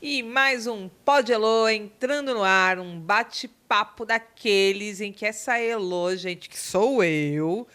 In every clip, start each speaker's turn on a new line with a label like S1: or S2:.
S1: E mais um Pod Elô entrando no ar, um bate-papo daqueles em que essa Elô, gente, que sou eu,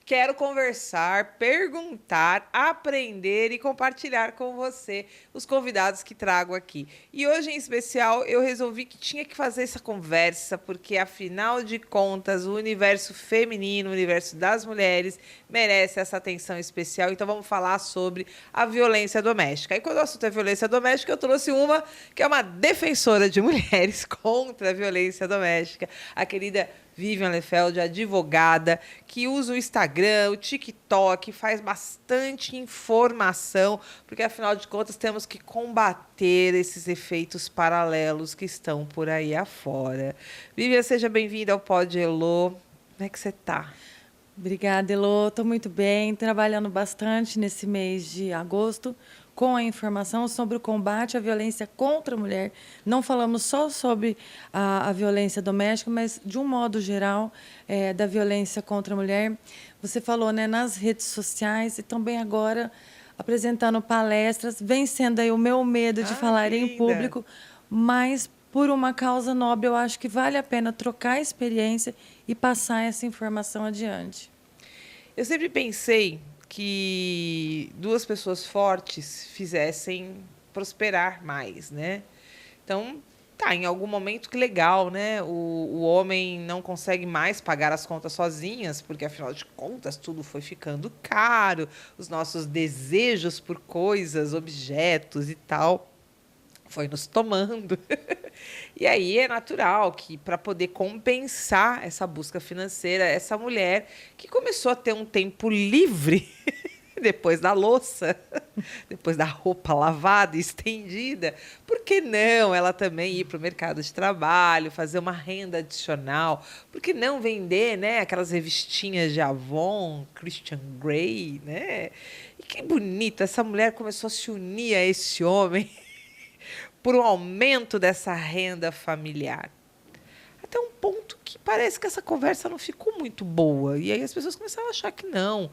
S1: quero conversar, perguntar, aprender e compartilhar com você os convidados que trago aqui. E hoje, em especial, eu resolvi que tinha que fazer essa conversa, porque, afinal de contas, o universo feminino, o universo das mulheres, merece essa atenção especial. Então, vamos falar sobre a violência doméstica. E quando o assunto é violência doméstica, eu trouxe uma que é uma defensora de mulheres contra a violência doméstica, a querida Vivian Lefeld, advogada, que usa o Instagram, o TikTok, faz bastante informação, porque, afinal de contas, temos que combater esses efeitos paralelos que estão por aí afora. Vivian, seja bem-vinda ao Pod Elô. Como é que você está?
S2: Obrigada, Elô. Estou muito bem, trabalhando bastante nesse mês de agosto com a informação sobre o combate à violência contra a mulher. Não falamos só sobre a violência doméstica, mas, de um modo geral, da violência contra a mulher. Você falou, né, nas redes sociais e também agora apresentando palestras, vencendo aí o meu medo de falar em público, mas por uma causa nobre, eu acho que vale a pena trocar experiência e passar essa informação adiante.
S1: Eu sempre pensei que duas pessoas fortes fizessem prosperar mais, né? Então, tá, em algum momento que legal, né? O homem não consegue mais pagar as contas sozinhas, porque, afinal de contas, tudo foi ficando caro, os nossos desejos por coisas, objetos e tal foi nos tomando. E aí é natural que, para poder compensar essa busca financeira, essa mulher que começou a ter um tempo livre depois da louça, depois da roupa lavada e estendida, por que não ela também ir para o mercado de trabalho, fazer uma renda adicional? Por que não vender, né, aquelas revistinhas de Avon, Christian Grey, né? E que bonito, essa mulher começou a se unir a esse homem por um aumento dessa renda familiar. Até um ponto que parece que essa conversa não ficou muito boa. E aí as pessoas começaram a achar que não.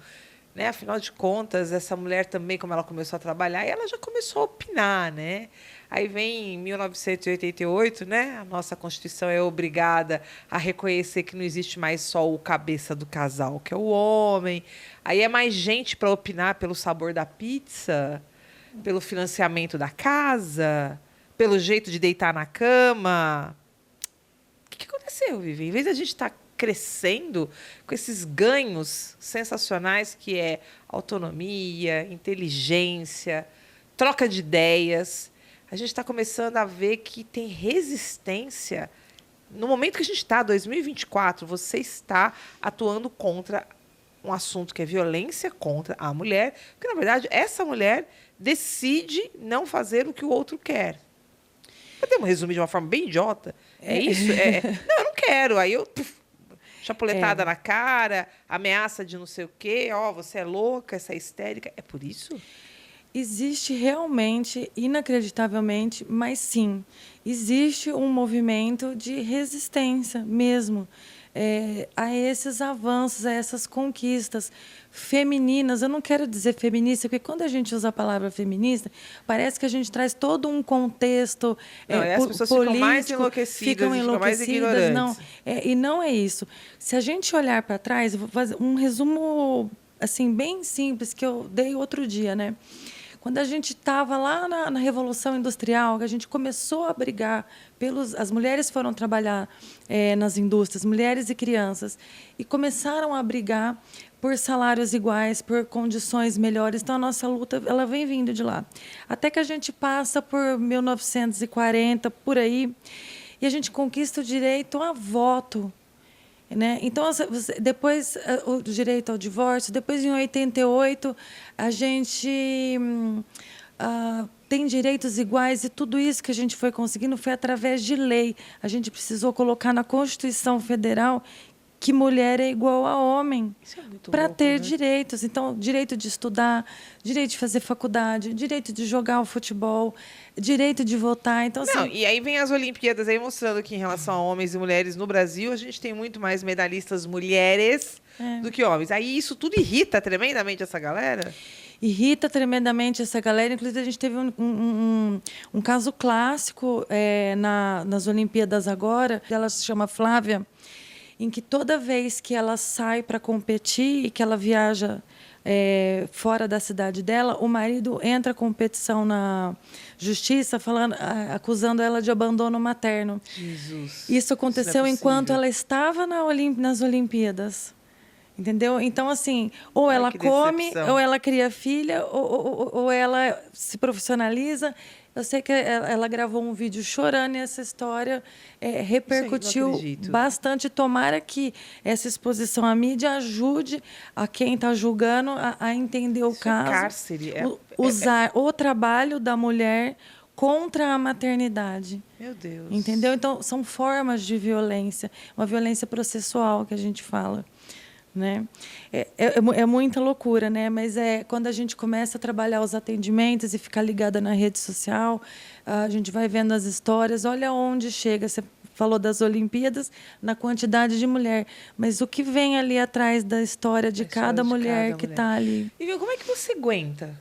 S1: Né? Afinal de contas, essa mulher também, como ela começou a trabalhar, ela já começou a opinar. Né? Aí vem em 1988, né? A nossa Constituição é obrigada a reconhecer que não existe mais só o cabeça do casal, que é o homem. Aí é mais gente para opinar pelo sabor da pizza, pelo financiamento da casa, pelo jeito de deitar na cama. O que aconteceu, Vivi? Em vez de a gente estar crescendo com esses ganhos sensacionais que é autonomia, inteligência, troca de ideias, a gente está começando a ver que tem resistência. No momento que a gente está, 2024, você está atuando contra um assunto que é violência contra a mulher, porque, na verdade, essa mulher decide não fazer o que o outro quer. Podemos resumir de uma forma bem idiota? É isso? Não, eu não quero. Aí eu... chapuletada na cara, ameaça de não sei o quê. Ó, você é louca, você é histérica. É por isso?
S2: Existe realmente, inacreditavelmente, mas sim, existe um movimento de resistência mesmo a esses avanços, a essas conquistas femininas. Eu não quero dizer feminista, porque quando a gente usa a palavra feminista, parece que a gente traz todo um contexto
S1: as pessoas
S2: político,
S1: ficam mais enlouquecidas, ficam mais ignorantes.
S2: Não, e não é isso. Se a gente olhar para trás, eu vou fazer um resumo assim bem simples que eu dei outro dia, né? Quando a gente estava lá na Revolução Industrial, que a gente começou a brigar as mulheres foram trabalhar nas indústrias, mulheres e crianças, e começaram a brigar por salários iguais, por condições melhores. Então, a nossa luta ela vem vindo de lá. Até que a gente passa por 1940, por aí, e a gente conquista o direito a voto. Né? Então, depois o direito ao divórcio, depois em 88 a gente tem direitos iguais, e tudo isso que a gente foi conseguindo foi através de lei. A gente precisou colocar na Constituição Federal que mulher é igual a homem para ter direitos. Então, direito de estudar, direito de fazer faculdade, direito de jogar o futebol, direito de votar. Então,
S1: não, e aí vem as Olimpíadas aí mostrando que, em relação a homens e mulheres no Brasil, a gente tem muito mais medalhistas mulheres do que homens. Aí isso tudo irrita tremendamente essa galera?
S2: irrita tremendamente essa galera. Inclusive, a gente teve um caso clássico nas Olimpíadas agora. Ela se chama Flávia, em que toda vez que ela sai para competir e que ela viaja fora da cidade dela, o marido entra com petição na justiça acusando ela de abandono materno.
S1: Jesus.
S2: Isso aconteceu enquanto ela estava nas Olimpíadas. Entendeu? Então, assim, ou ela come, ou ela cria filha, ou ela se profissionaliza. Eu sei que ela gravou um vídeo chorando e essa história repercutiu bastante. Tomara que essa exposição à mídia ajude a quem está julgando a entender o caso.
S1: Cárcere.
S2: Usar o trabalho da mulher contra a maternidade.
S1: Meu Deus.
S2: Entendeu? Então, são formas de violência. Uma violência processual que a gente fala. Né? É muita loucura, né? Mas quando a gente começa a trabalhar os atendimentos e ficar ligada na rede social, a gente vai vendo as histórias, olha onde chega. Você falou das Olimpíadas, na quantidade de mulher, mas o que vem ali atrás da história de cada mulher que está ali.
S1: E como é que você aguenta?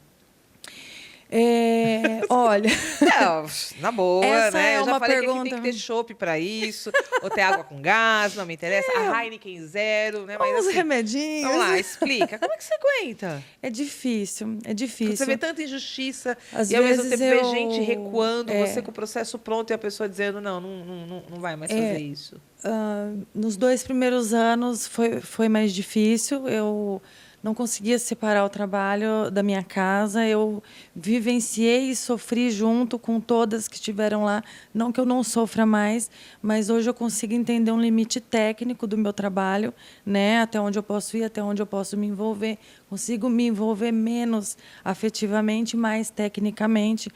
S2: Olha...
S1: Não, na boa,
S2: essa
S1: né?
S2: É
S1: eu já
S2: uma
S1: falei
S2: pergunta...
S1: que tem que ter chopp para isso, ou ter água com gás, não me interessa. A Heineken zero, né? Mas,
S2: uns remedinhos.
S1: Vamos lá, explica. Como é que você aguenta?
S2: É difícil.
S1: Porque você vê tanta injustiça
S2: Às
S1: e ao mesmo
S2: vezes
S1: tempo vê gente recuando, você com o processo pronto e a pessoa dizendo não vai mais fazer isso.
S2: Nos 2 primeiros anos foi mais difícil. Eu não conseguia separar o trabalho da minha casa. Eu vivenciei e sofri junto com todas que estiveram lá. Não que eu não sofra mais, mas hoje eu consigo entender um limite técnico do meu trabalho, né? Até onde eu posso ir, até onde eu posso me envolver. Consigo me envolver menos afetivamente, mais tecnicamente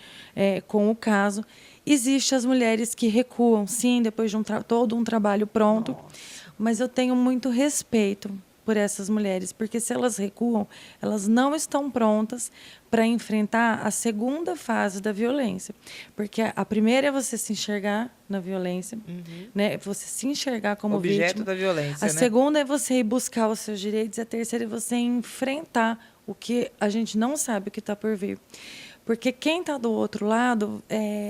S2: com o caso. Existem as mulheres que recuam, sim, depois de todo um trabalho pronto. Nossa. Mas eu tenho muito respeito por essas mulheres, porque se elas recuam, elas não estão prontas para enfrentar a segunda fase da violência. Porque a primeira é você se enxergar na violência, né? Você se enxergar como
S1: objeto
S2: vítima.
S1: da violência.
S2: A segunda é você ir buscar os seus direitos, e a terceira é você enfrentar o que a gente não sabe o que está por vir. Porque quem está do outro lado,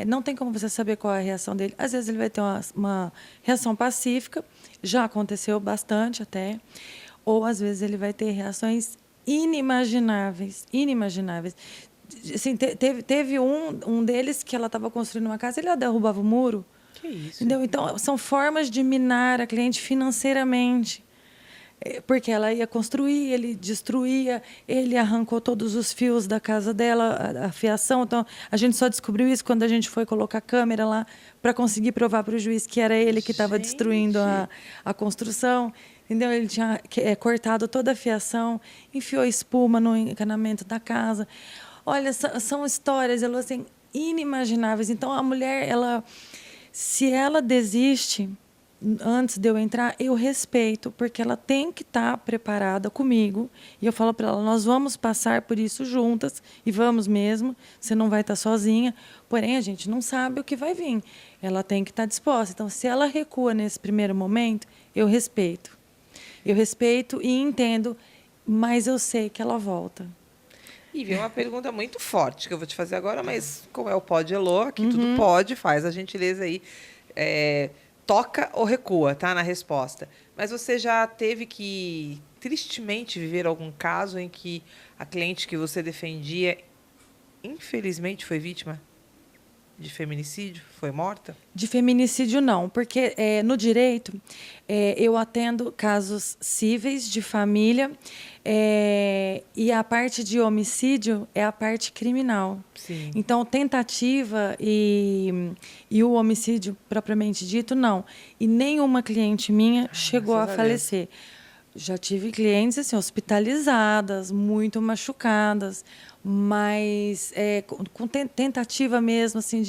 S2: não tem como você saber qual é a reação dele. Às vezes ele vai ter uma reação pacífica, já aconteceu bastante até, ou às vezes ele vai ter reações inimagináveis. Assim, teve um deles que ela estava construindo uma casa, ele derrubava o muro.
S1: Que isso?
S2: Entendeu? Então, são formas de minar a cliente financeiramente. Porque ela ia construir, ele destruía, ele arrancou todos os fios da casa dela, a fiação. Então, a gente só descobriu isso quando a gente foi colocar a câmera lá para conseguir provar para o juiz que era ele que estava destruindo a construção. Entendeu? Ele tinha cortado toda a fiação, enfiou espuma no encanamento da casa. Olha, são histórias assim, inimagináveis. Então, a mulher, se ela desiste antes de eu entrar, eu respeito, porque ela tem que estar preparada comigo. E eu falo para ela, nós vamos passar por isso juntas, e vamos mesmo, você não vai estar sozinha. Porém, a gente não sabe o que vai vir. Ela tem que estar disposta. Então, se ela recua nesse primeiro momento, eu respeito. Eu respeito e entendo, mas eu sei que ela volta.
S1: E vem uma pergunta muito forte que eu vou te fazer agora, mas como é o Pod Elô, aqui tudo pode, faz a gentileza aí. Toca ou recua, tá? Na resposta. Mas você já teve que, tristemente, viver algum caso em que a cliente que você defendia, infelizmente, foi vítima de feminicídio? Foi morta?
S2: De feminicídio, não. Porque no direito, eu atendo casos cíveis de família e a parte de homicídio é a parte criminal.
S1: Sim.
S2: Então, tentativa e o homicídio propriamente dito, não. E nenhuma cliente minha chegou a falecer. Já tive clientes assim, hospitalizadas, muito machucadas, mas com tentativa mesmo assim,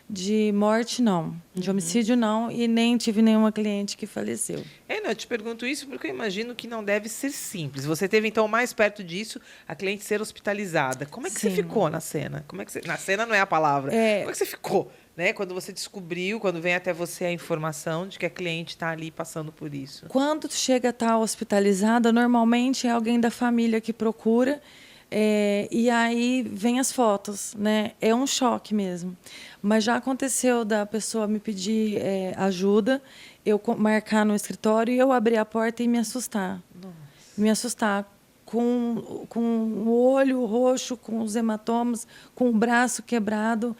S2: de morte, não. De homicídio, não. E nem tive nenhuma cliente que faleceu.
S1: Não, eu te pergunto isso porque eu imagino que não deve ser simples. Você teve, então, mais perto disso, a cliente ser hospitalizada. Como é que você ficou na cena? Na cena não é a palavra. Como é que você ficou? Né? Quando você descobriu, quando vem até você a informação de que a cliente está ali passando por isso.
S2: Quando chega a estar hospitalizada, normalmente é alguém da família que procura. E aí vem as fotos, né? É um choque mesmo. Mas já aconteceu da pessoa me pedir ajuda, eu marcar no escritório e eu abrir a porta e me assustar.
S1: Nossa.
S2: Me assustar com o olho roxo, com os hematomas, com o braço quebrado,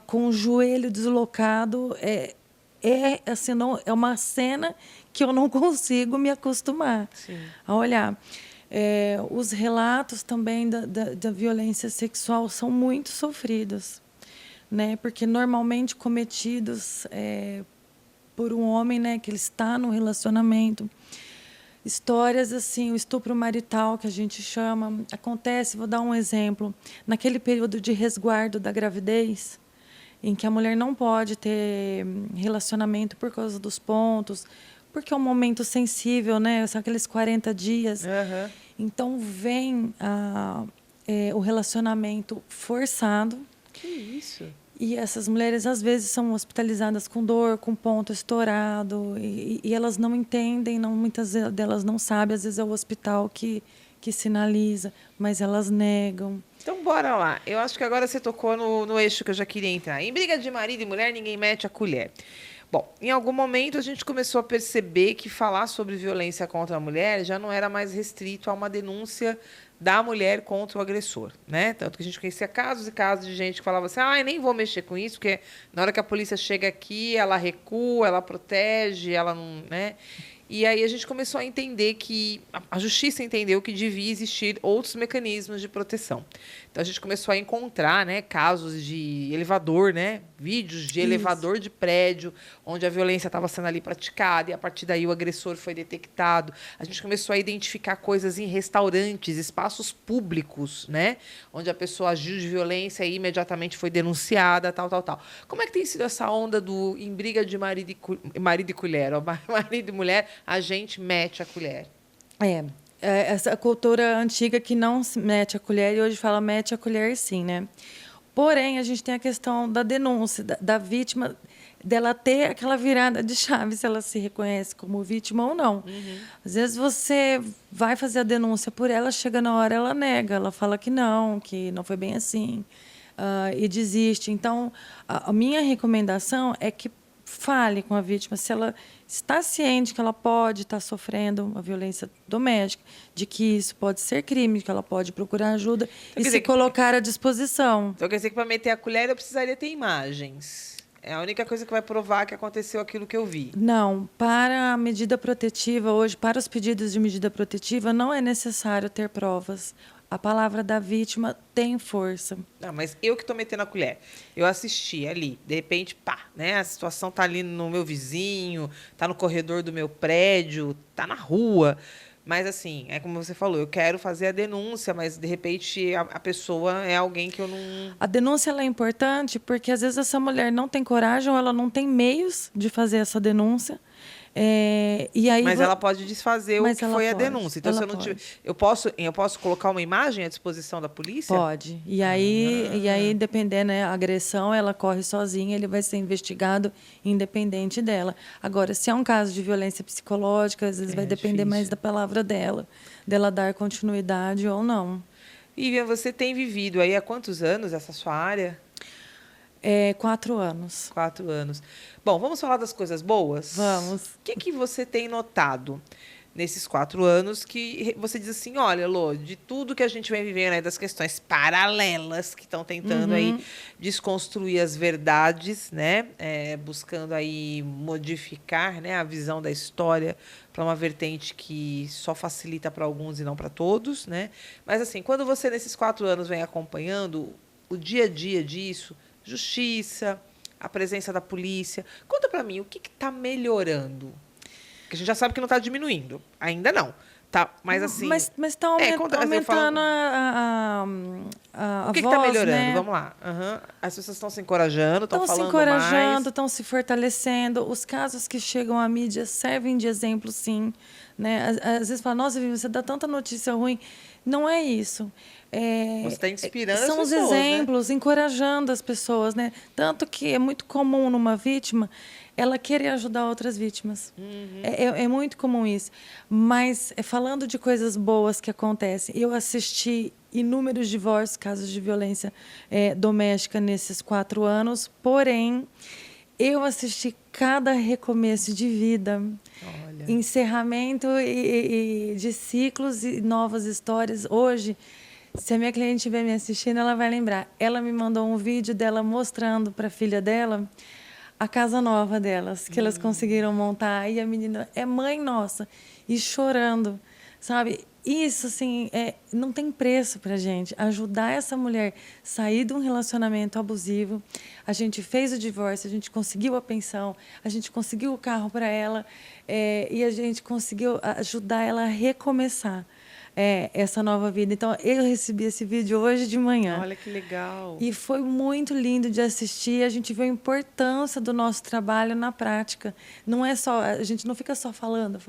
S2: com o joelho deslocado. Assim, não, é uma cena que eu não consigo me acostumar a olhar. Os relatos também da violência sexual são muito sofridos, né? Porque normalmente cometidos por um homem, né, que ele está no relacionamento. Histórias assim, o estupro marital, que a gente chama, acontece, vou dar um exemplo, naquele período de resguardo da gravidez, em que a mulher não pode ter relacionamento por causa dos pontos, porque é um momento sensível, né? São aqueles 40 dias.
S1: Uhum.
S2: Então, vem o relacionamento forçado.
S1: Que isso?
S2: E essas mulheres, às vezes, são hospitalizadas com dor, com ponto estourado, e elas não entendem, muitas delas não sabem, às vezes é o hospital que sinaliza, mas elas negam.
S1: Então, bora lá. Eu acho que agora você tocou no eixo que eu já queria entrar. Em briga de marido e mulher, ninguém mete a colher. Bom, em algum momento a gente começou a perceber que falar sobre violência contra a mulher já não era mais restrito a uma denúncia da mulher contra o agressor, né? Tanto que a gente conhecia casos e casos de gente que falava assim, nem vou mexer com isso, porque na hora que a polícia chega aqui, ela recua, ela protege, ela não, né? E aí a gente começou a entender que a justiça entendeu que devia existir outros mecanismos de proteção. Então a gente começou a encontrar, né, casos de elevador, né, vídeos de elevador de prédio, onde a violência estava sendo ali praticada e a partir daí o agressor foi detectado. A gente começou a identificar coisas em restaurantes, espaços públicos, né, onde a pessoa agiu de violência e imediatamente foi denunciada, tal. Como é que tem sido essa onda em briga de marido e colher, ó, marido e mulher, a gente mete a colher?
S2: Essa cultura antiga que não se mete a colher e hoje fala mete a colher sim, né? Porém, a gente tem a questão da denúncia, da vítima, dela ter aquela virada de chave, se ela se reconhece como vítima ou não. Às vezes você vai fazer a denúncia por ela, chega na hora, ela nega, ela fala que não foi bem assim, e desiste. Então, a minha recomendação é que fale com a vítima, se ela está ciente que ela pode estar sofrendo uma violência doméstica, de que isso pode ser crime, que ela pode procurar ajuda e se colocar à disposição.
S1: Então, quer dizer que para meter a colher eu precisaria ter imagens. É a única coisa que vai provar que aconteceu aquilo que eu vi.
S2: Não, para a medida protetiva, hoje, para os pedidos de medida protetiva, não é necessário ter provas. A palavra da vítima tem força.
S1: Não, mas eu que estou metendo a colher. Eu assisti ali, de repente, né? A situação está ali no meu vizinho, está no corredor do meu prédio, está na rua. Mas, assim, é como você falou, eu quero fazer a denúncia, mas, de repente, a pessoa é alguém que eu não...
S2: A denúncia ela é importante porque, às vezes, essa mulher não tem coragem ou ela não tem meios de fazer essa denúncia. E aí
S1: mas ela pode desfazer o que foi a denúncia. Então, se eu não
S2: tiver,
S1: eu posso colocar uma imagem à disposição da polícia?
S2: Pode. E aí, dependendo da agressão, ela corre sozinha, ele vai ser investigado independente dela. Agora, se é um caso de violência psicológica, às vezes vai depender mais da palavra dela dar continuidade ou não.
S1: Vivian, você tem vivido aí há quantos anos essa sua área?
S2: 4 anos.
S1: 4 anos. Bom, vamos falar das coisas boas?
S2: Vamos.
S1: O que você tem notado nesses 4 anos que você diz assim, olha, Lô, de tudo que a gente vem vivendo aí, das questões paralelas que estão tentando aí desconstruir as verdades, né? Buscando aí modificar, né, a visão da história para uma vertente que só facilita para alguns e não para todos, né? Mas, assim, quando você, nesses 4 anos, vem acompanhando o dia a dia disso, justiça, a presença da polícia. Conta para mim, o que está melhorando? Porque a gente já sabe que não está diminuindo. Ainda não. Tá, mas assim...
S2: Mas está aumentando a
S1: O que
S2: voz,
S1: está melhorando?
S2: né?
S1: Vamos lá. As pessoas estão se encorajando, estão falando mais.
S2: Estão se encorajando, estão se fortalecendo. Os casos que chegam à mídia servem de exemplo, sim. Né? Às vezes fala, nossa, Vivi, você dá tanta notícia ruim. Não é isso.
S1: Você está inspirando as
S2: pessoas. São os exemplos, né? Encorajando as pessoas. Né? Tanto que é muito comum numa vítima ela querer ajudar outras vítimas. É muito comum isso. Mas, falando de coisas boas que acontecem, eu assisti inúmeros divórcios, casos de violência doméstica nesses 4 anos, porém, eu assisti cada recomeço de vida,
S1: Olha.
S2: encerramento e de ciclos e novas histórias. Hoje, se a minha cliente estiver me assistindo, ela vai lembrar. Ela me mandou um vídeo dela mostrando para a filha dela a casa nova delas, que elas conseguiram montar. E a menina é mãe nossa, e chorando, sabe? Isso, assim, não tem preço para a gente. Ajudar essa mulher a sair de um relacionamento abusivo. A gente fez o divórcio, a gente conseguiu a pensão, a gente conseguiu o carro para ela, e a gente conseguiu ajudar ela a recomeçar essa nova vida. Então, eu recebi esse vídeo hoje de manhã.
S1: Olha que legal.
S2: E foi muito lindo de assistir. A gente vê a importância do nosso trabalho na prática. Não é só, a gente não fica só falando.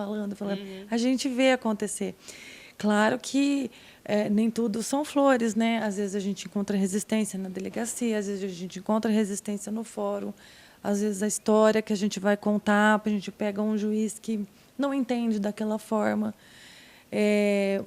S2: A gente vê acontecer. Claro que nem tudo são flores, né? Às vezes a gente encontra resistência na delegacia, às vezes a gente encontra resistência no fórum, às vezes a história que a gente vai contar, a gente pega um juiz que não entende daquela forma.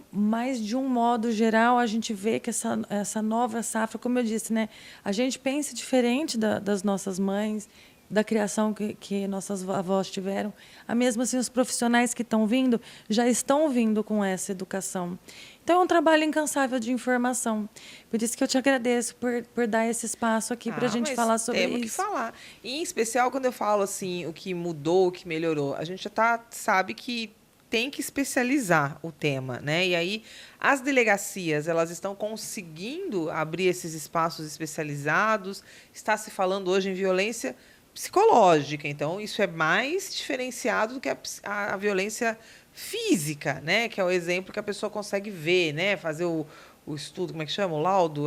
S2: Mas, de um modo geral, a gente vê que essa nova safra, como eu disse, né, a gente pensa diferente das nossas mães, da criação que nossas avós tiveram. Mesmo assim, os profissionais que estão vindo já estão vindo com essa educação. Então, é um trabalho incansável de informação. Por isso que eu te agradeço por dar esse espaço aqui para a gente falar sobre isso.
S1: Temos que falar. E, em especial, quando eu falo assim, o que mudou, o que melhorou, a gente já sabe que tem que especializar o tema, né? E aí as delegacias, elas estão conseguindo abrir esses espaços especializados. Está se falando hoje em violência psicológica, então isso é mais diferenciado do que a violência física, né? Que é o exemplo que a pessoa consegue ver, né? Fazer o estudo, como é que chama? O laudo,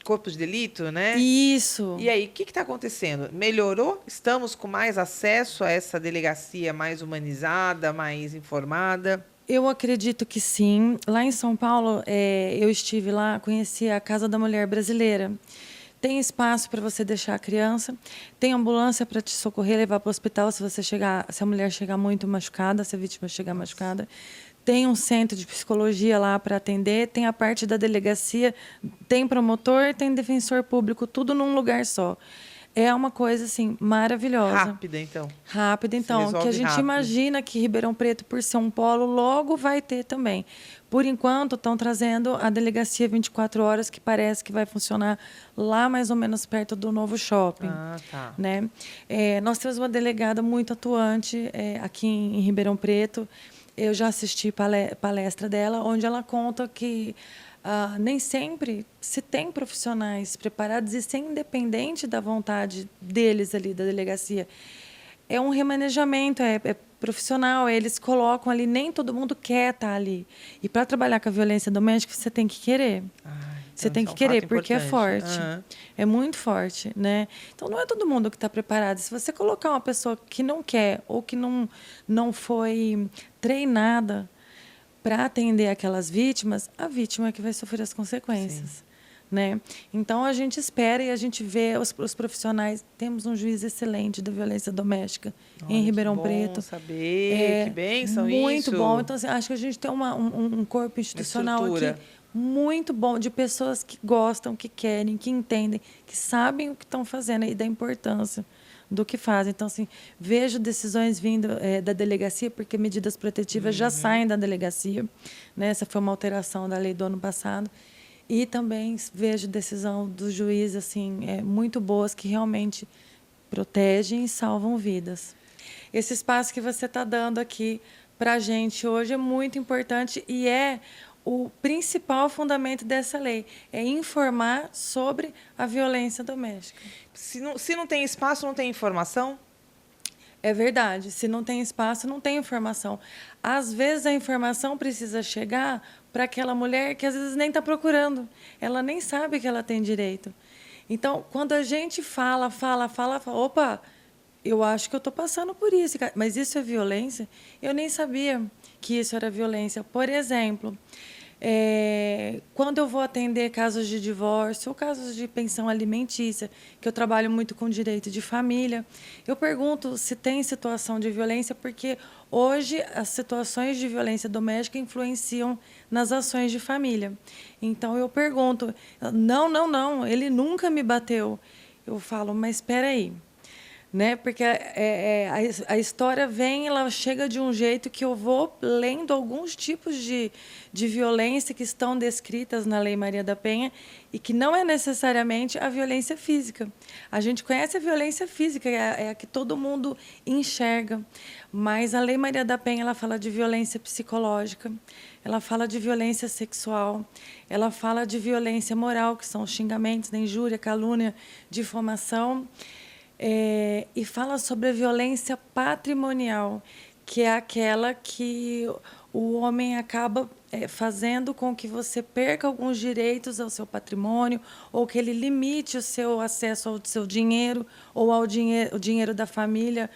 S1: corpo de delito, né?
S2: Isso.
S1: E aí, o que está acontecendo? Melhorou? Estamos com mais acesso a essa delegacia mais humanizada, mais informada?
S2: Eu acredito que sim. Lá em São Paulo, eu estive lá, conheci a Casa da Mulher Brasileira. Tem espaço para você deixar a criança, tem ambulância para te socorrer, levar para o hospital se a mulher chegar muito machucada, se a vítima chegar machucada. Tem um centro de psicologia lá para atender, tem a parte da delegacia, tem promotor, tem defensor público, tudo num lugar só. É uma coisa, assim, maravilhosa.
S1: Rápida, então.
S2: Rápida, então. Que a gente imagina que Ribeirão Preto, por ser um polo, logo vai ter também. Por enquanto, estão trazendo a delegacia 24 horas, que parece que vai funcionar lá mais ou menos perto do novo shopping.
S1: Ah, tá.
S2: Né? Nós temos uma delegada muito atuante aqui em Ribeirão Preto. Eu já assisti palestra dela, onde ela conta que nem sempre se tem profissionais preparados e ser independente da vontade deles ali, da delegacia. É um remanejamento, é profissional, eles colocam ali, nem todo mundo quer estar ali. E para trabalhar com a violência doméstica, você tem que querer. Você tem que querer, porque é forte. É muito forte, né? Então, não é todo mundo que está preparado. Se você colocar uma pessoa que não quer ou que não foi treinada para atender aquelas vítimas, a vítima é que vai sofrer as consequências. Né? Então, a gente espera e a gente vê os profissionais. Temos um juiz excelente da violência doméstica em Ribeirão Preto.
S1: Saber, que bênção
S2: muito
S1: isso.
S2: bom. Então, assim, acho que a gente tem um corpo institucional aqui muito bom, de pessoas que gostam, que querem, que entendem, que sabem o que estão fazendo e da importância do que fazem. Então, assim, vejo decisões vindo da delegacia, porque medidas protetivas já saem da delegacia. Né? Essa foi uma alteração da lei do ano passado. E também vejo decisão do juiz assim, muito boas, que realmente protegem e salvam vidas. Esse espaço que você está dando aqui para a gente hoje é muito importante e é o principal fundamento dessa lei, é informar sobre a violência doméstica.
S1: Se não tem espaço, não tem informação?
S2: É verdade. Se não tem espaço, não tem informação. Às vezes, a informação precisa chegar para aquela mulher que, às vezes, nem está procurando. Ela nem sabe que ela tem direito. Então, quando a gente fala, opa, eu acho que eu estou passando por isso. Mas isso é violência? Eu nem sabia que isso era violência. Por exemplo, Quando eu vou atender casos de divórcio ou casos de pensão alimentícia, que eu trabalho muito com direito de família, eu pergunto se tem situação de violência, porque hoje as situações de violência doméstica influenciam nas ações de família. Então eu pergunto, não, ele nunca me bateu. Eu falo, mas espera aí. Né? Porque a história vem, ela chega de um jeito que eu vou lendo alguns tipos de violência que estão descritas na Lei Maria da Penha e que não é necessariamente a violência física. A gente conhece a violência física, é a que todo mundo enxerga, mas a Lei Maria da Penha ela fala de violência psicológica, ela fala de violência sexual, ela fala de violência moral, que são os xingamentos, injúria, calúnia, difamação. E fala sobre a violência patrimonial, que é aquela que o homem acaba fazendo com que você perca alguns direitos ao seu patrimônio, ou que ele limite o seu acesso ao seu dinheiro, ou ao o dinheiro da família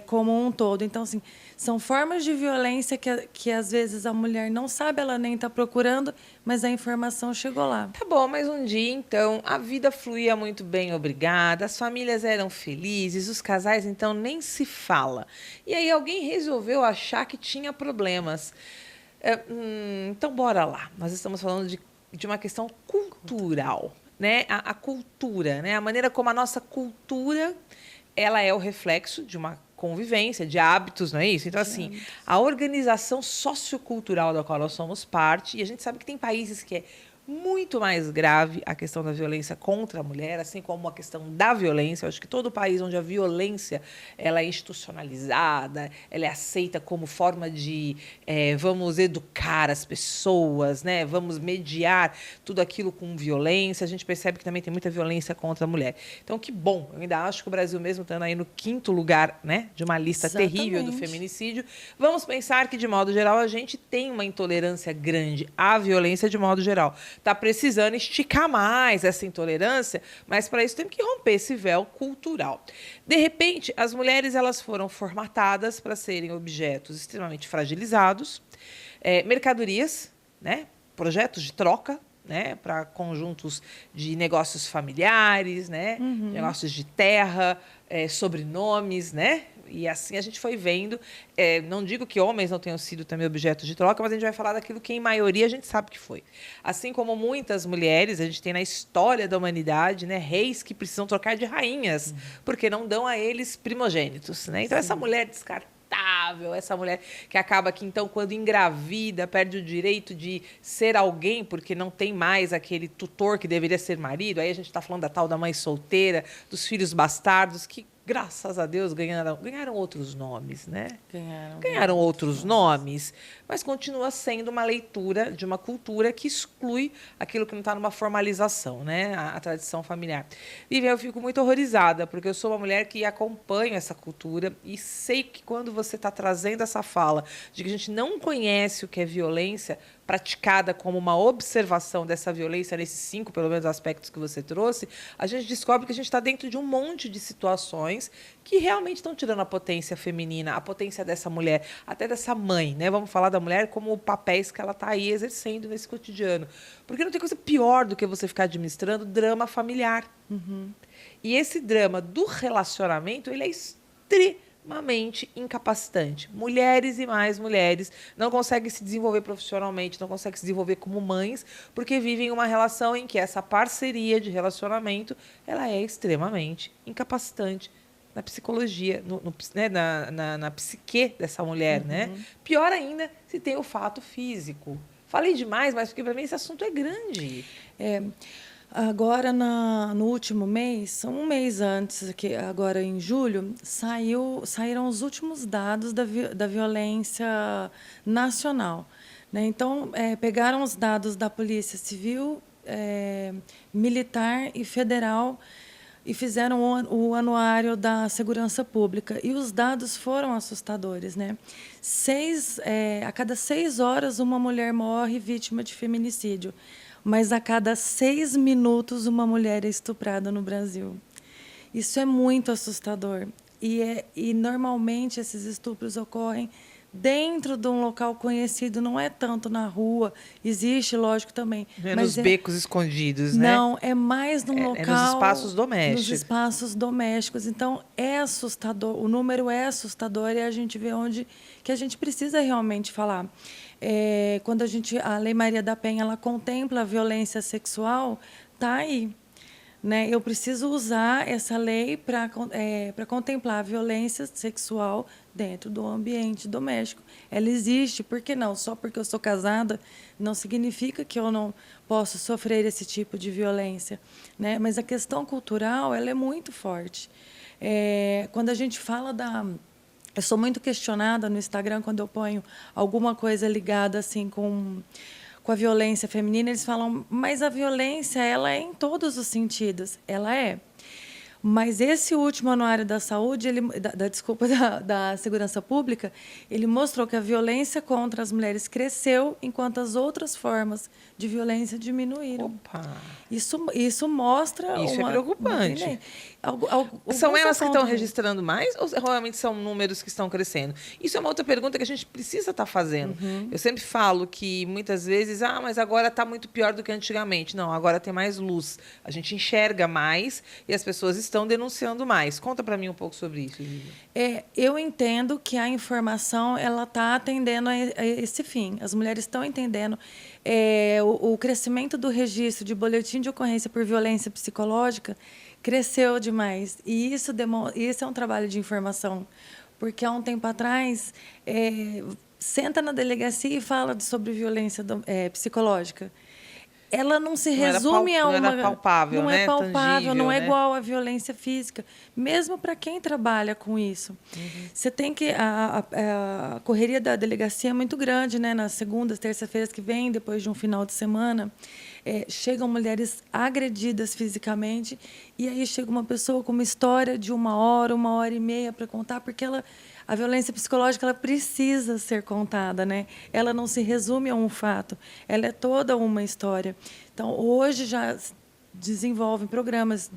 S2: como um todo. Então, assim, são formas de violência que às vezes a mulher não sabe, ela nem está procurando, mas a informação chegou lá.
S1: Tá bom, mas um dia, então, a vida fluía muito bem, obrigada, as famílias eram felizes, os casais, então, nem se fala. E aí alguém resolveu achar que tinha problemas. Então, bora lá. Nós estamos falando de uma questão cultural, né? A cultura, né? A maneira como a nossa cultura ela é o reflexo de uma convivência, de hábitos, não é isso? Então, assim, a organização sociocultural da qual nós somos parte, e a gente sabe que tem países que é muito mais grave a questão da violência contra a mulher, assim como a questão da violência. Eu acho que todo país onde a violência ela é institucionalizada, ela é aceita como forma de vamos educar as pessoas, né? Vamos mediar tudo aquilo com violência. A gente percebe que também tem muita violência contra a mulher. Então, que bom. Eu ainda acho que o Brasil mesmo está aí no 5º lugar, né, de uma lista terrível do feminicídio. Vamos pensar que, de modo geral, a gente tem uma intolerância grande à violência de modo geral. Está precisando esticar mais essa intolerância, mas para isso temos que romper esse véu cultural. De repente, as mulheres elas foram formatadas para serem objetos extremamente fragilizados, mercadorias, né, projetos de troca, né, para conjuntos de negócios familiares, né, negócios de terra, sobrenomes, né? E assim a gente foi vendo, não digo que homens não tenham sido também objeto de troca, mas a gente vai falar daquilo que, em maioria, a gente sabe que foi. Assim como muitas mulheres, a gente tem na história da humanidade, né, reis que precisam trocar de rainhas, porque não dão a eles primogênitos. Né? Então, essa mulher descartável, essa mulher que acaba que, então, quando engravida, perde o direito de ser alguém, porque não tem mais aquele tutor que deveria ser marido. Aí a gente está falando da tal da mãe solteira, dos filhos bastardos, que graças a Deus ganharam outros nomes, né? Ganharam outros nomes, mas continua sendo uma leitura de uma cultura que exclui aquilo que não está numa formalização, né? A tradição familiar. Vivian, eu fico muito horrorizada, porque eu sou uma mulher que acompanha essa cultura e sei que quando você está trazendo essa fala de que a gente não conhece o que é violência praticada como uma observação dessa violência nesses 5, pelo menos, aspectos que você trouxe, a gente descobre que a gente está dentro de um monte de situações que realmente estão tirando a potência feminina, a potência dessa mulher, até dessa mãe, né? Vamos falar da mulher como papéis que ela está aí exercendo nesse cotidiano. Porque não tem coisa pior do que você ficar administrando drama familiar. E esse drama do relacionamento, ele é extremamente incapacitante. Mulheres e mais mulheres não conseguem se desenvolver profissionalmente, não conseguem se desenvolver como mães, porque vivem uma relação em que essa parceria de relacionamento ela é extremamente incapacitante na psicologia, né, na psique dessa mulher. Né? Pior ainda se tem o fato físico. Falei demais, mas porque para mim esse assunto é grande.
S2: Agora, no último mês, um mês antes, que agora em julho, saíram os últimos dados da violência nacional. Né? Então, pegaram os dados da Polícia Civil, Militar e Federal e fizeram o anuário da Segurança Pública. E os dados foram assustadores. Né? A cada 6 horas, uma mulher morre vítima de feminicídio. Mas a cada 6 minutos uma mulher é estuprada no Brasil. Isso é muito assustador. E normalmente esses estupros ocorrem dentro de um local conhecido, não é tanto na rua, existe, lógico, também.
S1: Não é
S2: mas
S1: nos becos escondidos, né?
S2: não, é mais num
S1: É nos
S2: local,
S1: espaços
S2: nos
S1: domésticos.
S2: espaços domésticos. Então, é assustador, o número é assustador e a gente vê onde que a gente precisa realmente falar. Quando a Lei Maria da Penha ela contempla a violência sexual, tá aí. Né? Eu preciso usar essa lei para contemplar a violência sexual dentro do ambiente doméstico. Ela existe, por que não? Só porque eu sou casada não significa que eu não posso sofrer esse tipo de violência. Né? Mas a questão cultural ela é muito forte. Quando a gente fala da... Eu sou muito questionada no Instagram quando eu ponho alguma coisa ligada assim com a violência feminina, eles falam, mas a violência ela é em todos os sentidos. Ela é. Mas esse último anuário da saúde, desculpa, da segurança pública, ele mostrou que a violência contra as mulheres cresceu, enquanto as outras formas de violência diminuíram.
S1: Opa!
S2: Isso mostra
S1: Isso é preocupante. São elas que estão registrando mais ou realmente são números que estão crescendo? Isso é uma outra pergunta que a gente precisa estar fazendo. Eu sempre falo que muitas vezes, mas agora está muito pior do que antigamente. Não, agora tem mais luz. A gente enxerga mais e as pessoas estão denunciando mais. Conta para mim um pouco sobre isso, Lívia.
S2: Eu entendo que a informação ela está atendendo a esse fim. As mulheres estão entendendo. O crescimento do registro de boletim de ocorrência por violência psicológica cresceu demais. E isso é um trabalho de informação. Porque há um tempo atrás, senta na delegacia e fala sobre violência psicológica. Ela não se resume a uma...
S1: Não é palpável,
S2: não é palpável,
S1: tangível,
S2: não é
S1: né?
S2: igual à violência física, mesmo para quem trabalha com isso. Você tem que... A correria da delegacia é muito grande, né? Nas segundas, terças-feiras que vem, depois de um final de semana, chegam mulheres agredidas fisicamente e aí chega uma pessoa com uma história de 1 hora e meia para contar, porque a violência psicológica ela precisa ser contada, né? Ela não se resume a um fato, ela é toda uma história. Então, hoje já desenvolvem programas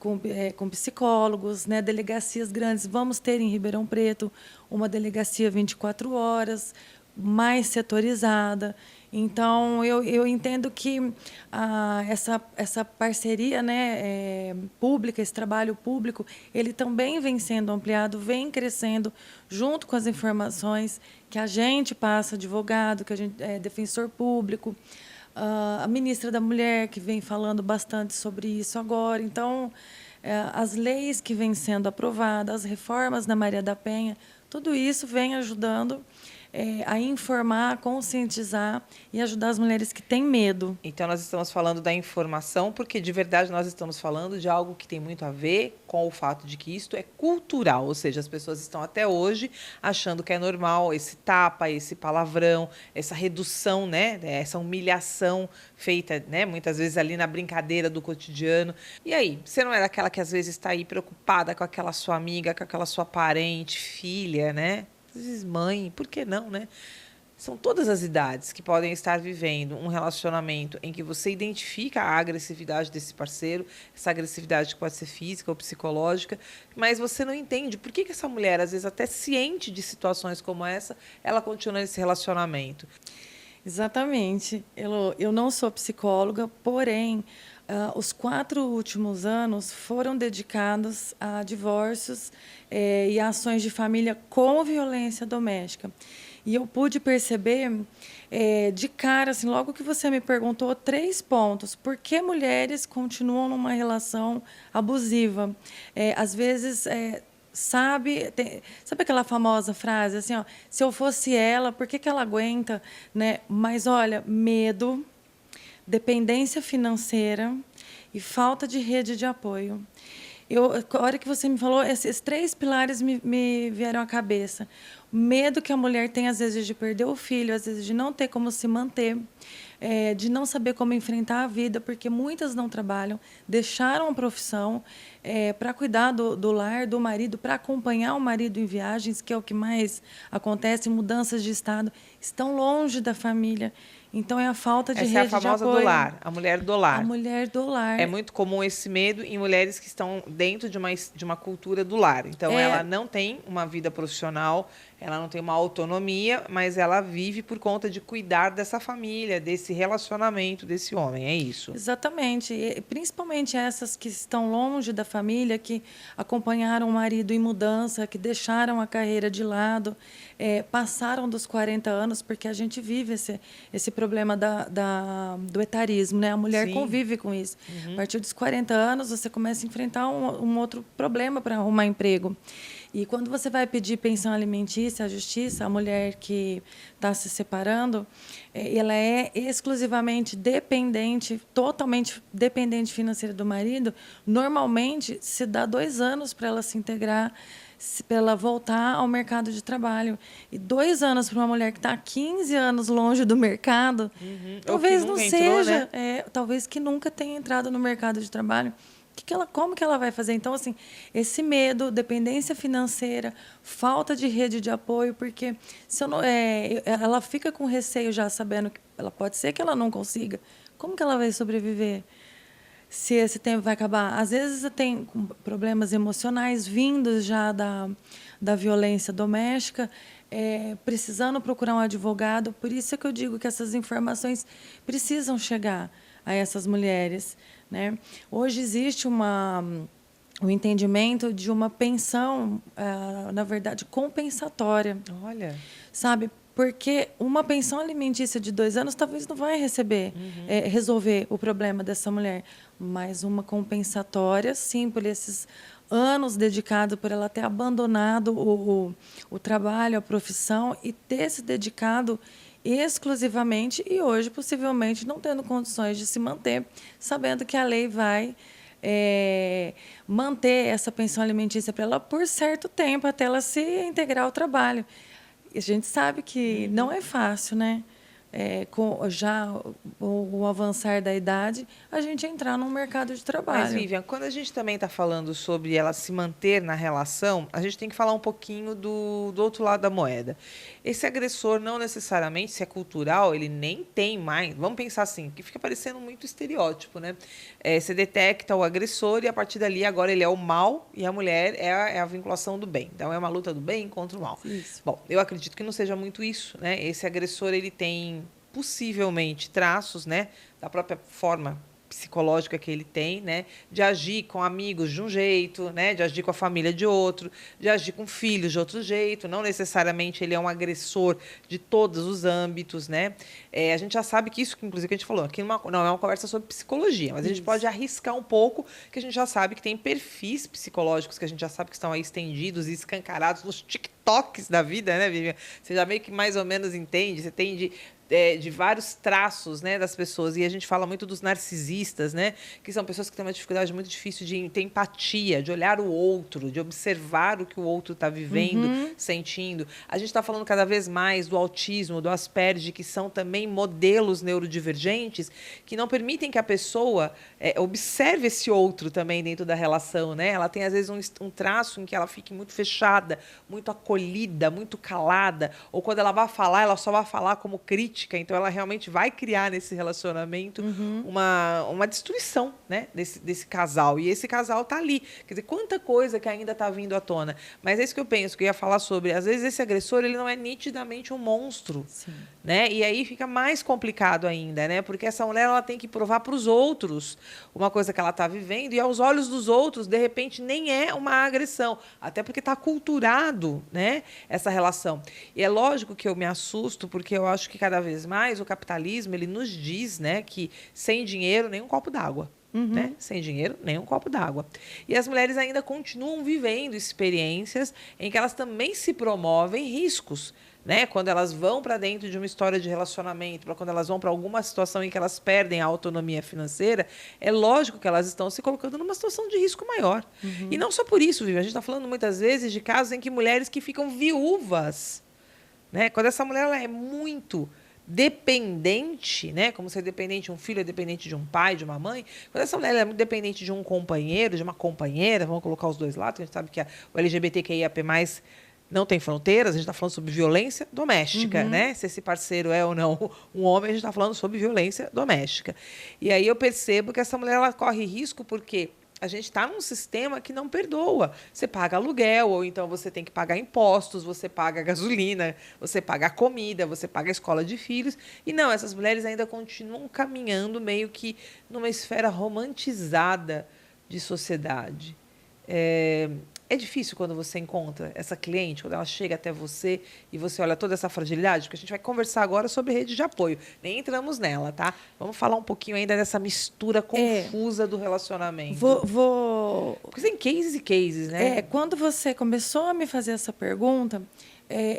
S2: com psicólogos, né? Delegacias grandes. Vamos ter em Ribeirão Preto uma delegacia 24 horas, mais setorizada. Então, eu entendo que essa parceria, né, pública, esse trabalho público, ele também vem sendo ampliado, vem crescendo junto com as informações que a gente passa, advogado, que a gente defensor público, a ministra da Mulher, que vem falando bastante sobre isso agora. Então, as leis que vêm sendo aprovadas, as reformas da Maria da Penha, tudo isso vem ajudando a informar, a conscientizar e ajudar as mulheres que têm medo.
S1: Então, nós estamos falando da informação, porque, de verdade, nós estamos falando de algo que tem muito a ver com o fato de que isto é cultural, ou seja, as pessoas estão até hoje achando que é normal esse tapa, esse palavrão, essa redução, né, essa humilhação feita, né, muitas vezes ali na brincadeira do cotidiano. E aí, você não é daquela que às vezes está aí preocupada com aquela sua amiga, com aquela sua parente, filha, né? Às vezes mãe, por que não, né? São todas as idades que podem estar vivendo um relacionamento em que você identifica a agressividade desse parceiro, essa agressividade que pode ser física ou psicológica, mas você não entende por que essa mulher, às vezes até ciente de situações como essa, ela continua nesse relacionamento.
S2: Exatamente. Eu não sou psicóloga, porém, os 4 últimos anos foram dedicados a divórcios e a ações de família com violência doméstica. E eu pude perceber de cara, assim, logo que você me perguntou, 3 pontos. Por que mulheres continuam numa relação abusiva? Às vezes... sabe aquela famosa frase assim, ó, se eu fosse ela, por que ela aguenta, né? Mas olha, medo, dependência financeira e falta de rede de apoio. A hora que você me falou, esses 3 pilares me vieram à cabeça. Medo que a mulher tem, às vezes, de perder o filho, às vezes, de não ter como se manter, de não saber como enfrentar a vida, porque muitas não trabalham, deixaram a profissão para cuidar do lar, do marido, para acompanhar o marido em viagens, que é o que mais acontece, mudanças de estado, estão longe da família. Então, é a falta de
S1: Essa
S2: rede
S1: é a
S2: de
S1: famosa do
S2: apoio.
S1: lar, a mulher do lar.
S2: A mulher do lar.
S1: É muito comum esse medo em mulheres que estão dentro de uma cultura do lar. Então, ela não tem uma vida profissional, ela não tem uma autonomia, mas ela vive por conta de cuidar dessa família, desse relacionamento desse homem. É isso.
S2: Exatamente. E, principalmente essas que estão longe da família, que acompanharam o marido em mudança, que deixaram a carreira de lado, passaram dos 40 anos, porque a gente vive esse problema do etarismo, né? A mulher convive com isso. A partir dos 40 anos, você começa a enfrentar um outro problema para arrumar emprego. E quando você vai pedir pensão alimentícia à justiça, a mulher que está se separando, ela é exclusivamente dependente, totalmente dependente financeira do marido. Normalmente, se dá 2 anos para ela se integrar, para ela voltar ao mercado de trabalho. E 2 anos para uma mulher que está há 15 anos longe do mercado, talvez não seja, talvez que nunca tenha entrado no mercado de trabalho. Como que ela vai fazer? Então, assim, esse medo, dependência financeira, falta de rede de apoio, porque se eu não, ela fica com receio já sabendo que ela pode ser que ela não consiga. Como que ela vai sobreviver se esse tempo vai acabar? Às vezes tem problemas emocionais vindos já da violência doméstica, precisando procurar um advogado. Por isso é que eu digo que essas informações precisam chegar a essas mulheres, né? Hoje existe o entendimento de uma pensão, na verdade, compensatória.
S1: Olha.
S2: Sabe? Porque uma pensão alimentícia de 2 anos talvez não vai resolver o problema dessa mulher. Mas uma compensatória, sim, por esses anos dedicados, por ela ter abandonado o trabalho, a profissão e ter se dedicado exclusivamente e hoje, possivelmente, não tendo condições de se manter, sabendo que a lei vai manter essa pensão alimentícia para ela por certo tempo, até ela se integrar ao trabalho. E a gente sabe que não é fácil, né? Com já o avançar da idade, a gente entrar num mercado de trabalho.
S1: Mas, Vivian, quando a gente também está falando sobre ela se manter na relação, a gente tem que falar um pouquinho do outro lado da moeda. Esse agressor, não necessariamente, se é cultural, ele nem tem mais. Vamos pensar assim, que fica parecendo muito estereótipo, né? Você detecta o agressor e, a partir dali, agora ele é o mal e a mulher é a vinculação do bem. Então, é uma luta do bem contra o mal.
S2: Isso.
S1: Bom, eu acredito que não seja muito isso, né? Esse agressor, ele tem possivelmente traços, né, da própria forma psicológica que ele tem, né, de agir com amigos de um jeito, né, de agir com a família de outro, de agir com filhos de outro jeito. Não necessariamente ele é um agressor de todos os âmbitos, né. A gente já sabe que isso, que inclusive que a gente falou, aqui não é uma conversa sobre psicologia, mas a gente pode arriscar um pouco, que a gente já sabe que tem perfis psicológicos que a gente já sabe que estão aí estendidos e escancarados nos TikToks da vida, né, Vivian? Você já meio que mais ou menos entende, você tem de vários traços, né, das pessoas. E a gente fala muito dos narcisistas, né, que são pessoas que têm uma dificuldade muito difícil de ter empatia, de olhar o outro, de observar o que o outro está vivendo, sentindo. A gente está falando cada vez mais do autismo, do Asperger, que são também modelos neurodivergentes que não permitem que a pessoa observe esse outro também dentro da relação, né? Ela tem, às vezes, um traço em que ela fique muito fechada, muito acolhida, muito calada, ou quando ela vai falar, ela só vai falar como crítica. Então, ela realmente vai criar nesse relacionamento uma destruição, né, desse casal. E esse casal está ali. Quer dizer, quanta coisa que ainda está vindo à tona. Mas é isso que eu penso, que eu ia falar sobre. Às vezes, esse agressor ele não é nitidamente um monstro.
S2: Sim.
S1: Né? E aí fica mais complicado ainda, né? Porque essa mulher ela tem que provar para os outros uma coisa que ela está vivendo e, aos olhos dos outros, de repente, nem é uma agressão. Até porque está culturado, né, essa relação. E é lógico que eu me assusto, porque eu acho que cada vez mais o capitalismo ele nos diz, né, que sem dinheiro nem um copo d'água. Né? Sem dinheiro, nem um copo d'água. E as mulheres ainda continuam vivendo experiências em que elas também se promovem riscos. Né? Quando elas vão para dentro de uma história de relacionamento, quando elas vão para alguma situação em que elas perdem a autonomia financeira, é lógico que elas estão se colocando numa situação de risco maior. E não só por isso, Vivi, a gente está falando muitas vezes de casos em que mulheres que ficam viúvas, né? Quando essa mulher ela é muito dependente, né? Como ser dependente de um filho, é dependente de um pai, de uma mãe. Quando essa mulher é muito dependente de um companheiro, de uma companheira, vamos colocar os dois lados, a gente sabe que o LGBTQIAP+, não tem fronteiras, a gente está falando sobre violência doméstica, né? Se esse parceiro é ou não um homem, a gente está falando sobre violência doméstica. E aí eu percebo que essa mulher ela corre risco porque a gente está num sistema que não perdoa. Você paga aluguel, ou então você tem que pagar impostos, você paga gasolina, você paga a comida, você paga a escola de filhos. E não, essas mulheres ainda continuam caminhando meio que numa esfera romantizada de sociedade. É difícil quando você encontra essa cliente, quando ela chega até você e você olha toda essa fragilidade, porque a gente vai conversar agora sobre rede de apoio. Nem entramos nela, tá? Vamos falar um pouquinho ainda dessa mistura confusa do relacionamento. Porque tem cases e cases, né?
S2: Quando você começou a me fazer essa pergunta,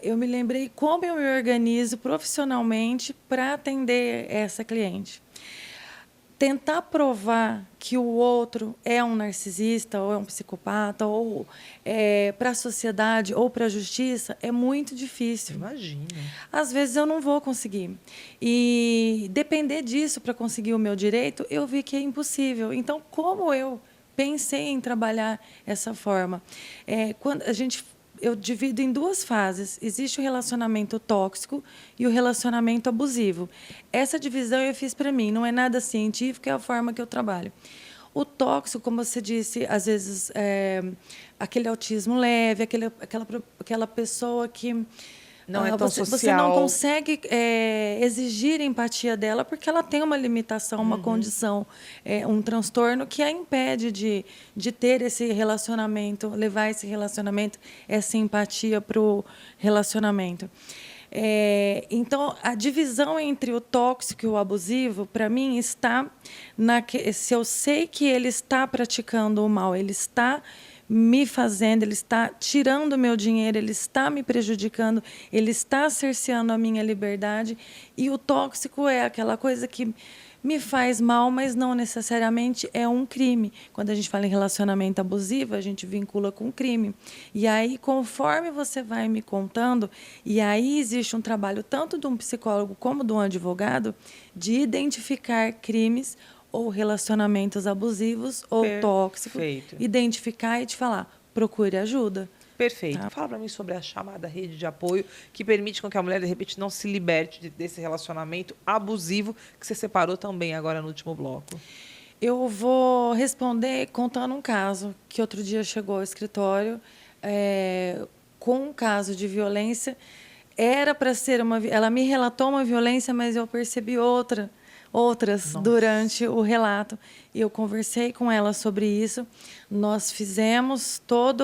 S2: eu me lembrei como eu me organizo profissionalmente para atender essa cliente. Tentar provar que o outro é um narcisista ou é um psicopata ou para a sociedade ou para a justiça é muito difícil.
S1: Imagina.
S2: Às vezes eu não vou conseguir. E depender disso para conseguir o meu direito, eu vi que é impossível. Então, como eu pensei em trabalhar essa forma? Quando eu divido em duas fases. Existe o relacionamento tóxico e o relacionamento abusivo. Essa divisão eu fiz para mim, não é nada científico, é a forma que eu trabalho. O tóxico, como você disse, às vezes aquele autismo leve, aquela pessoa que
S1: não é tão social.
S2: Você não consegue exigir empatia dela porque ela tem uma limitação, uma condição, um transtorno que a impede de ter esse relacionamento, levar esse relacionamento, essa empatia para o relacionamento. Então, a divisão entre o tóxico e o abusivo, para mim, está se eu sei que ele está praticando o mal, ele está me fazendo, ele está tirando o meu dinheiro, ele está me prejudicando, ele está cerceando a minha liberdade. E o tóxico é aquela coisa que me faz mal, mas não necessariamente é um crime. Quando a gente fala em relacionamento abusivo, a gente vincula com crime. E aí, conforme você vai me contando, e aí existe um trabalho tanto de um psicólogo como de um advogado de identificar crimes ou relacionamentos abusivos ou tóxicos, identificar e te falar, procure ajuda.
S1: Perfeito. Tá. Fala para mim sobre a chamada rede de apoio que permite com que a mulher, de repente, não se liberte desse relacionamento abusivo que você separou também agora no último bloco.
S2: Eu vou responder contando um caso que outro dia chegou ao escritório com um caso de violência. Era para ser ela me relatou uma violência, mas eu percebi outras Nossa. Durante o relato. Eu conversei com ela sobre isso. Nós fizemos todo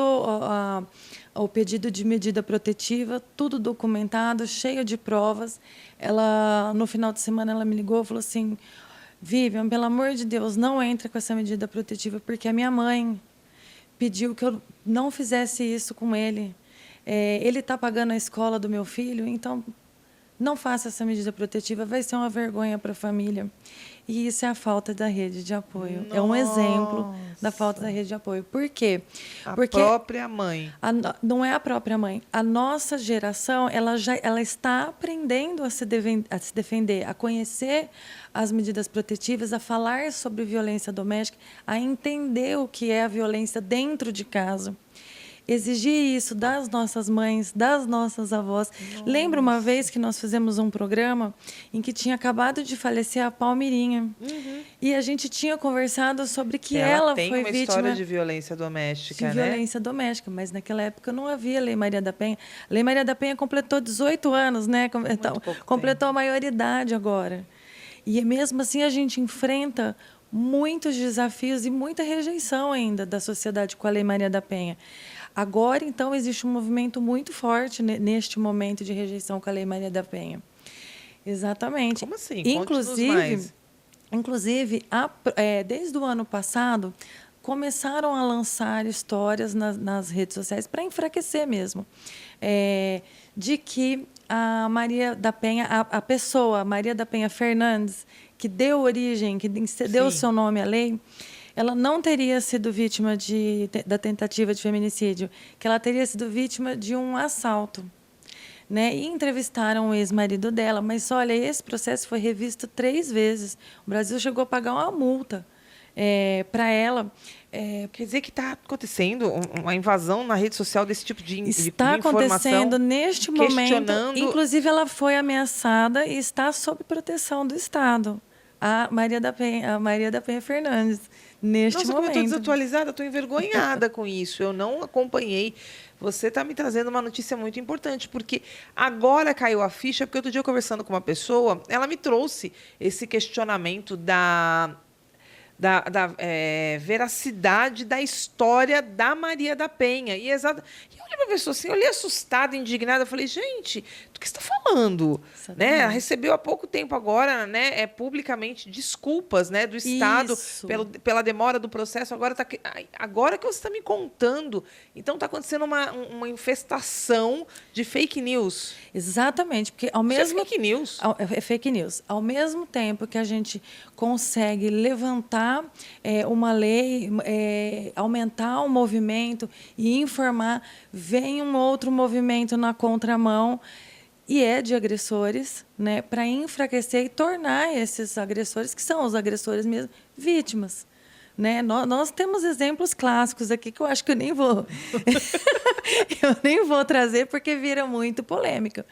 S2: o pedido de medida protetiva, tudo documentado, cheio de provas. Ela, no final de semana, ela me ligou e falou assim, Vivian, pelo amor de Deus, não entre com essa medida protetiva, porque a minha mãe pediu que eu não fizesse isso com ele. Ele está pagando a escola do meu filho, então não faça essa medida protetiva, vai ser uma vergonha para a família. E isso é a falta da rede de apoio.
S1: Nossa.
S2: É um exemplo da falta da rede de apoio. Por quê?
S1: Porque a própria mãe.
S2: Não é a própria mãe. A nossa geração ela está aprendendo a se defender, a conhecer as medidas protetivas, a falar sobre violência doméstica, a entender o que é a violência dentro de casa. Exigir isso das nossas mães, das nossas avós. Nossa. Lembro uma vez que nós fizemos um programa em que tinha acabado de falecer a Palmirinha. E a gente tinha conversado sobre que ela foi vítima...
S1: tem uma história de violência doméstica,
S2: né? Violência doméstica, mas naquela época não havia Lei Maria da Penha. A Lei Maria da Penha completou 18 anos, né? Então, completou a maioridade agora. E mesmo assim a gente enfrenta muitos desafios e muita rejeição ainda da sociedade com a Lei Maria da Penha. Agora, então, existe um movimento muito forte neste momento de rejeição com a Lei Maria da Penha. Exatamente.
S1: Como assim? Inclusive,
S2: desde o ano passado, começaram a lançar histórias nas redes sociais para enfraquecer mesmo. De que a Maria da Penha, a pessoa, Maria da Penha Fernandes, que deu origem, que deu o seu nome à lei, ela não teria sido vítima da tentativa de feminicídio, que ela teria sido vítima de um assalto. Né? E entrevistaram o ex-marido dela, mas olha, esse processo foi revisto 3 vezes. O Brasil chegou a pagar uma multa para ela.
S1: Quer dizer que está acontecendo uma invasão na rede social desse tipo de
S2: Está acontecendo neste momento. Inclusive, ela foi ameaçada e está sob proteção do Estado. A Maria da Penha Fernandes, neste
S1: momento. Nossa, como eu estou desatualizada, estou envergonhada com isso. Eu não acompanhei. Você está me trazendo uma notícia muito importante, porque agora caiu a ficha, porque outro dia, conversando com uma pessoa, ela me trouxe esse questionamento da veracidade da história da Maria da Penha. E eu olhei para a pessoa assim, eu olhei assustada, indignada, eu falei, gente, do que você está falando? Né? Ela recebeu há pouco tempo agora, né, publicamente, desculpas, né, do Estado pela demora do processo. Agora que você está me contando. Então está acontecendo uma infestação de fake news.
S2: Exatamente, porque ao mesmo
S1: Isso é fake news.
S2: É fake news. Ao mesmo tempo que a gente consegue levantar uma lei, aumentar o movimento e informar, vem um outro movimento na contramão e de agressores, né, para enfraquecer e tornar esses agressores, que são os agressores mesmo, vítimas. Né? Nós temos exemplos clássicos aqui que eu acho que eu nem vou trazer porque vira muito polêmica.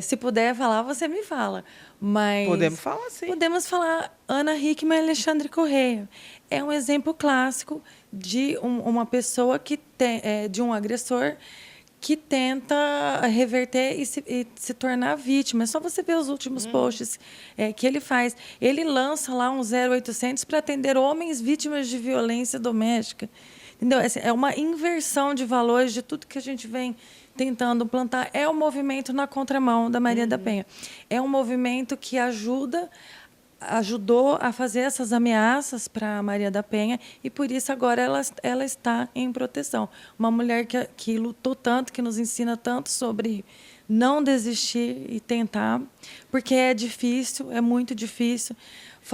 S2: Se puder falar, você me fala. Mas
S1: podemos falar, sim.
S2: Podemos falar Ana Hickman e Alexandre Correia. É um exemplo clássico de uma pessoa de um agressor que tenta reverter e se tornar vítima. É só você ver os últimos posts que ele faz. Ele lança lá um 0800 para atender homens vítimas de violência doméstica. Entendeu? É uma inversão de valores de tudo que a gente vem tentando plantar. É o movimento na contramão da Maria da Penha. É um movimento que ajudou a fazer essas ameaças para a Maria da Penha e, por isso, agora ela está em proteção. Uma mulher que lutou tanto, que nos ensina tanto sobre não desistir e tentar, porque é difícil, é muito difícil.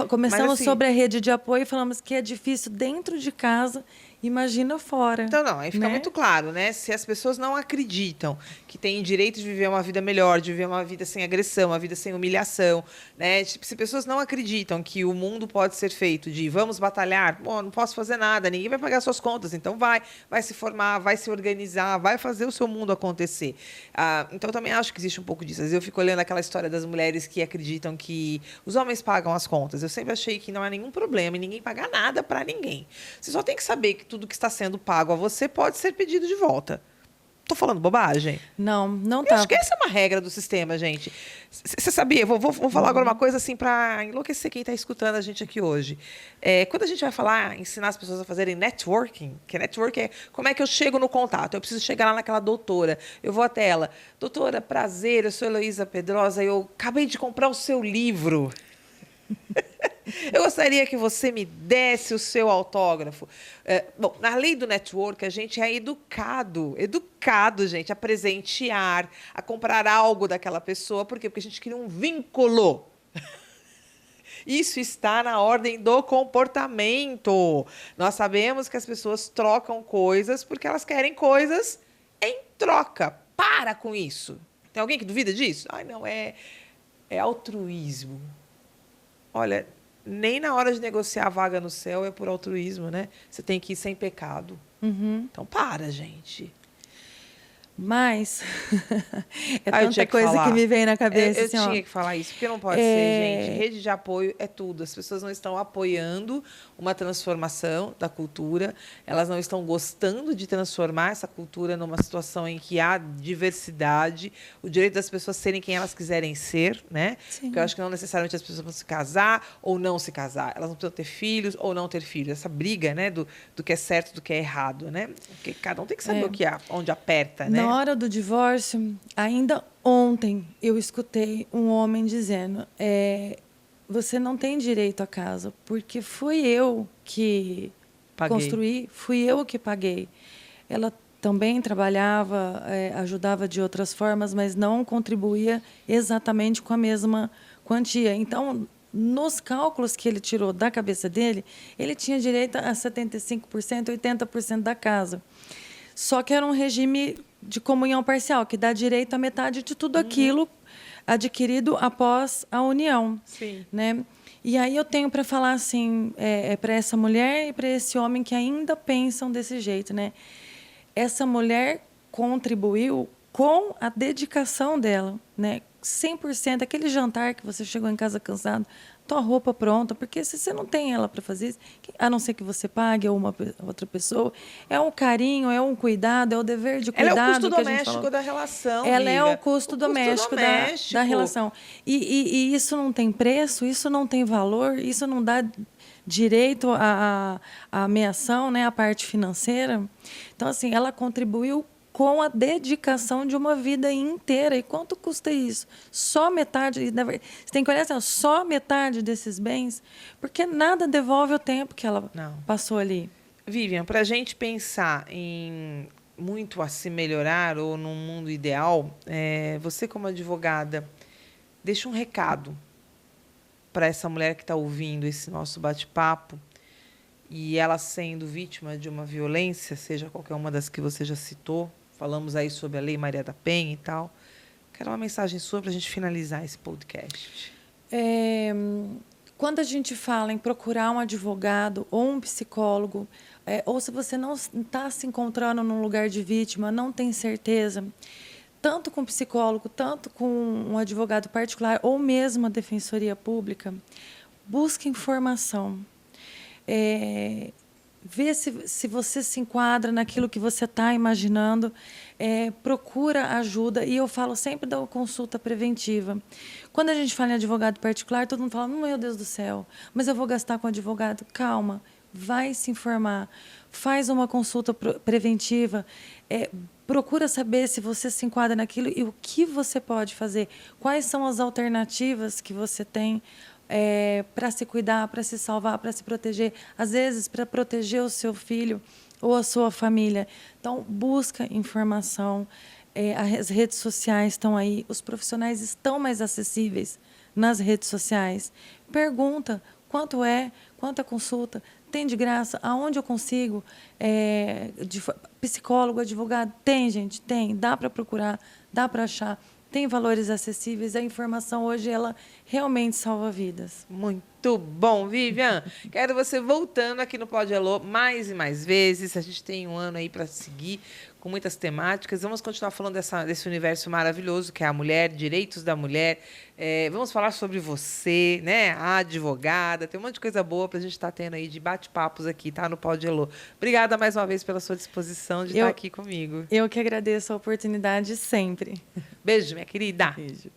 S2: Começamos assim, sobre a rede de apoio e falamos que é difícil dentro de casa, imagina fora.
S1: Então, não, aí fica muito claro, né? Se as pessoas não acreditam que têm direito de viver uma vida melhor, de viver uma vida sem agressão, uma vida sem humilhação, né? Tipo, se pessoas não acreditam que o mundo pode ser feito de vamos batalhar, bom, não posso fazer nada, ninguém vai pagar suas contas, então vai se formar, vai se organizar, vai fazer o seu mundo acontecer. Então, eu também acho que existe um pouco disso. Às vezes eu fico olhando aquela história das mulheres que acreditam que os homens pagam as contas. Eu sempre achei que não há nenhum problema em ninguém pagar nada para ninguém. Você só tem que saber que tudo que está sendo pago a você pode ser pedido de volta. Tô falando bobagem?
S2: Não tá.
S1: Eu acho que essa é uma regra do sistema, gente. Você sabia? Vou falar agora uma coisa assim para enlouquecer quem está escutando a gente aqui hoje. Quando a gente vai falar, ensinar as pessoas a fazerem networking, que networking é como é que eu chego no contato. Eu preciso chegar lá naquela doutora. Eu vou até ela. Doutora, prazer, eu sou Heloísa Pedrosa. Eu acabei de comprar o seu livro. Eu gostaria que você me desse o seu autógrafo. Bom, na lei do network, a gente é educado, gente, a presentear, a comprar algo daquela pessoa. Por quê? Porque a gente cria um vínculo. Isso está na ordem do comportamento. Nós sabemos que as pessoas trocam coisas porque elas querem coisas em troca. Para com isso. Tem alguém que duvida disso? Ai, não, é altruísmo. Olha, nem na hora de negociar a vaga no céu é por altruísmo, né? Você tem que ir sem pecado. Então, para, gente.
S2: Mas é tanta coisa que me vem na cabeça.
S1: Eu tinha que falar isso, porque não pode ser, gente. Rede de apoio é tudo. As pessoas não estão apoiando uma transformação da cultura, elas não estão gostando de transformar essa cultura numa situação em que há diversidade, o direito das pessoas serem quem elas quiserem ser, né? Sim. Porque eu acho que não necessariamente as pessoas vão se casar ou não se casar. Elas não precisam ter filhos ou não ter filhos. Essa briga, né, do que é certo, do que é errado, né? Porque cada um tem que saber o que há, onde aperta, né?
S2: Na hora do divórcio, ainda ontem eu escutei um homem dizendo: você não tem direito à casa, porque fui eu que construí, fui eu que paguei. Ela também trabalhava, ajudava de outras formas, mas não contribuía exatamente com a mesma quantia. Então, nos cálculos que ele tirou da cabeça dele, ele tinha direito a 75%, 80% da casa. Só que era um regime de comunhão parcial, que dá direito à metade de tudo aquilo adquirido após a união.
S1: Sim.
S2: Né? E aí eu tenho para falar assim, para essa mulher e para esse homem que ainda pensam desse jeito, né? Essa mulher contribuiu com a dedicação dela, né? 100%, aquele jantar que você chegou em casa cansado, tua roupa pronta, porque se você não tem ela para fazer isso, a não ser que você pague ou uma outra pessoa, é um carinho, é um cuidado, é o dever de cuidado.
S1: Ela é o custo
S2: que a gente
S1: doméstico
S2: falou.
S1: da relação,
S2: Ela é
S1: Lívia.
S2: o custo doméstico da relação. E isso não tem preço, isso não tem valor, isso não dá direito à ameação, né, à parte financeira. Então, assim, ela contribuiu com a dedicação de uma vida inteira. E quanto custa isso? Só metade. Você tem que olhar assim, só metade desses bens, porque nada devolve o tempo que ela passou ali.
S1: Vivian, para a gente pensar em muito a se melhorar ou num mundo ideal, você como advogada, deixa um recado para essa mulher que está ouvindo esse nosso bate-papo e ela sendo vítima de uma violência, seja qualquer uma das que você já citou. Falamos aí sobre a Lei Maria da Penha e tal. Quero uma mensagem sua para a gente finalizar esse podcast.
S2: Quando a gente fala em procurar um advogado ou um psicólogo, ou se você não está se encontrando num lugar de vítima, não tem certeza, tanto com psicólogo, tanto com um advogado particular, ou mesmo a defensoria pública, busque informação. Vê se você se enquadra naquilo que você está imaginando, procura ajuda. E eu falo sempre da consulta preventiva. Quando a gente fala em advogado particular, todo mundo fala, meu Deus do céu, mas eu vou gastar com advogado. Calma, vai se informar, faz uma consulta preventiva, procura saber se você se enquadra naquilo e o que você pode fazer, quais são as alternativas que você tem para se cuidar, para se salvar, para se proteger, às vezes para proteger o seu filho ou a sua família. Então, busca informação. As redes sociais estão aí, os profissionais estão mais acessíveis nas redes sociais. Pergunta quanto é a consulta, tem de graça, aonde eu consigo, psicólogo, advogado, tem, gente, tem, dá para procurar, dá para achar. Tem valores acessíveis, a informação hoje ela realmente salva vidas.
S1: Muito bom, Vivian. Quero você voltando aqui no Pod Alô mais e mais vezes. A gente tem um ano aí para seguir com muitas temáticas. Vamos continuar falando desse universo maravilhoso que é a mulher, direitos da mulher. Vamos falar sobre você, né? A advogada. Tem um monte de coisa boa para a gente estar tendo aí de bate-papos aqui, tá? No Pod Alô. Obrigada mais uma vez pela sua disposição de estar aqui comigo.
S2: Eu que agradeço a oportunidade sempre.
S1: Beijo, minha querida.
S2: Beijo.